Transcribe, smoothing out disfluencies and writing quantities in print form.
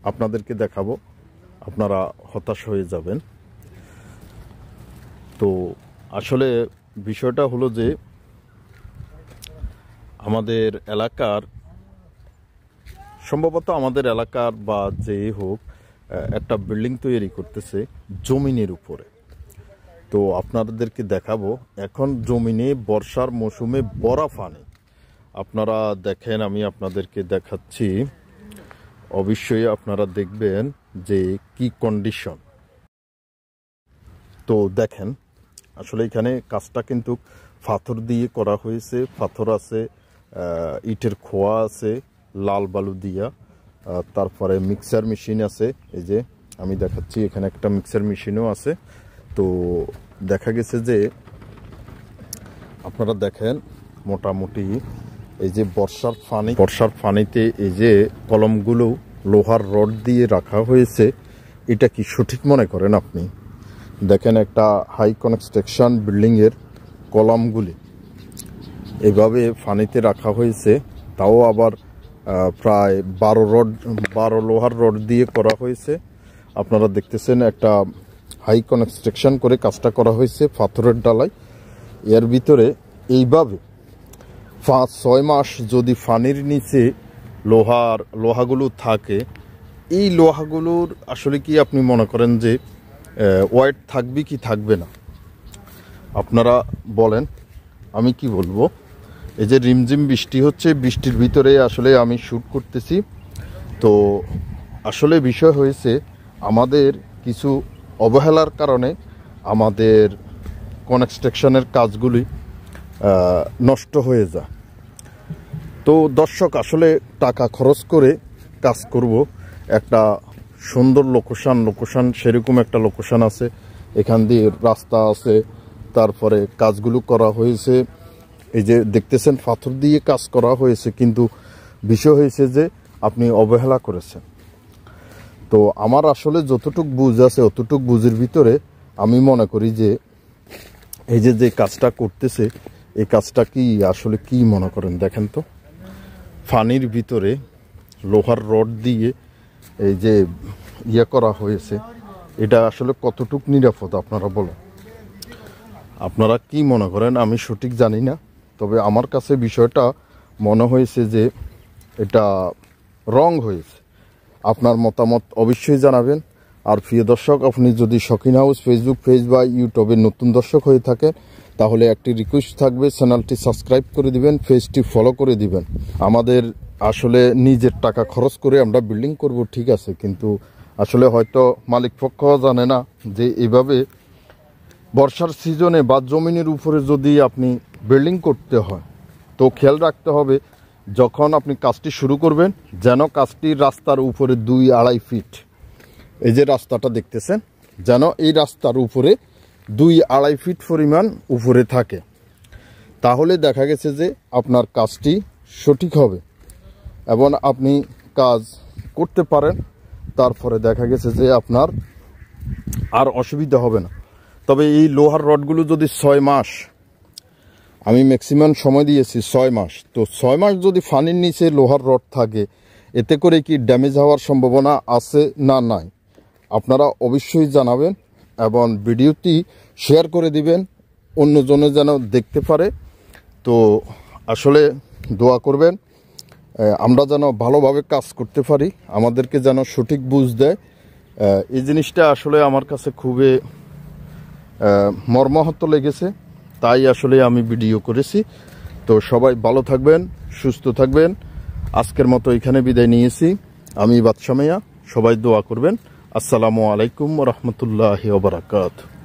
আপনাদেরকে দেখাবো, আপনারা হতাশ হয়ে যাবেন। তো আসলে বিষয়টা হলো যে আমাদের এলাকার, সম্ভবত আমাদের এলাকার বা যেই হোক, একটা বিল্ডিং তৈরি করতেছে জমিনের উপরে। তো আপনাদেরকে দেখাবো, এখন জমিনে বর্ষার মৌসুমে বড়া পানি। আপনারা দেখেন, আমি আপনাদেরকে দেখাচ্ছি, অবশ্যই আপনারা দেখবেন যে কি কন্ডিশন। তো দেখেন, আসলে এখানে কাজটা কিন্তু পাথর দিয়ে করা হয়েছে, পাথর আছে, ইটের খোয়া আছে, লাল বালু দিয়া, তারপরে মিক্সার মেশিন আছে। এই যে আমি দেখাচ্ছি, এখানে একটা মিক্সার মেশিনও আছে। তো দেখা গেছে যে আপনারা দেখেন, মোটামুটি এই যে বর্ষার পানিতে এই যে কলমগুলো লোহার রড দিয়ে রাখা হয়েছে, এটা কি সঠিক মনে করেন আপনি? দেখেন, একটা হাই কনস্ট্রাকশন বিল্ডিংয়ের কলামগুলি এভাবে পানিতে রাখা হয়েছে, তাও আবার প্রায় 12 লোহার রড দিয়ে করা হয়েছে। আপনারা দেখতেছেন, একটা হাই কনস্ট্রাকশন করে কাজটা করা হয়েছে, পাথরের ডালাই। এর ভিতরে এইভাবে 5-6 মাস যদি পানির নিচে লোহাগুলো থাকে, এই লোহাগুলোর আসলে কি আপনি মনে করেন যে ওয়েট থাকবে কি থাকবে না? আপনারা বলেন, আমি কি বলবো। এই যে রিমঝিম বৃষ্টি হচ্ছে, বৃষ্টির ভিতরে আসলে আমি শ্যুট করতেছি। তো আসলে বিষয় হয়েছে, আমাদের কিছু অবহেলার কারণে আমাদের কনস্ট্রাকশনের কাজগুলি নষ্ট হয়ে যায়। তো দর্শক, আসলে টাকা খরচ করে কাজ করব, একটা সুন্দর লোকেশন সেরকম একটা লোকেশন আছে, এখান দিয়ে রাস্তা আছে, তারপরে কাজগুলো করা হয়েছে। এই যে দেখতেছেন, পাথর দিয়ে কাজ করা হয়েছে, কিন্তু বিষয় হয়েছে যে আপনি অবহেলা করেছেন। তো আমার আসলে যতটুক বুঝ আছে, অতটুক বুঝের ভিতরে আমি মনে করি যে এই যে কাজটা করতেছে, এই কাজটা কি আসলে কি মনে করেন? দেখেন তো, পানির ভিতরে লোহার রড দিয়ে এই যে করা হয়েছে, এটা আসলে কতটুক নিরাপদ আপনারা বলেন? আপনারা কি মনে করেন? আমি সঠিক জানি না, তবে আমার কাছে বিষয়টা মনে হয়েছে যে এটা রং হয়েছে। আপনার মতামত অবশ্যই জানাবেন। আর প্রিয় দর্শক, আপনি যদি শৌখিন হাউস ফেসবুক পেজ বা ইউটিউবে নতুন দর্শক হয়ে থাকেন, তাহলে একটি রিকোয়েস্ট থাকবে, চ্যানেলটি সাবস্ক্রাইব করে দিবেন, পেজটি ফলো করে দিবেন। আমাদের আসলে নিজের টাকা খরচ করে আমরা বিল্ডিং করব, ঠিক আছে, কিন্তু আসলে হয়তো মালিক পক্ষ জানে না যে এইভাবে বর্ষার সিজনে বা জমিনের উপরে যদি আপনি বিল্ডিং করতে হয়, তো খেয়াল রাখতে হবে যখন আপনি কাজটি শুরু করবেন, যেন কাজটি রাস্তার উপরে 2-2.5 ফিট, এই যে রাস্তাটা দেখতেছেন, যেন এই রাস্তার উপরে 2-2.5 ফিট পরিমাণ উপরে থাকে। তাহলে দেখা গেছে যে আপনার কাজটি সঠিক হবে এবং আপনি কাজ করতে পারেন। তারপরে দেখা গেছে যে আপনার আর অসুবিধা হবে না। তবে এই লোহার রডগুলো যদি 6 মাস, আমি ম্যাক্সিমাম সময় দিয়েছি 6 মাস, তো 6 মাস যদি পানির নিচে লোহার রড থাকে, এতে করে কি ড্যামেজ হওয়ার সম্ভাবনা আছে না নাই? আপনারা অবশ্যই জানাবেন এবং ভিডিওটি শেয়ার করে দিবেন, অন্যজনে যেন দেখতে পারে। তো আসলে দোয়া করবেন, আমরা যেন ভালোভাবে কাজ করতে পারি, আমাদেরকে যেন সঠিক বুঝ দেয়। এই জিনিসটা আসলে আমার কাছে খুবই মর্মাহত লেগেছে, তাই আসলে আমি ভিডিও করেছি। তো সবাই ভালো থাকবেন, সুস্থ থাকবেন। আজকের মতো এখানে বিদায় নিয়েছি। আমি বাদশা মিয়া, সবাই দোয়া করবেন। আসসালামু আলাইকুম ওয়া রাহমাতুল্লাহি ওয়া বারাকাতুহু।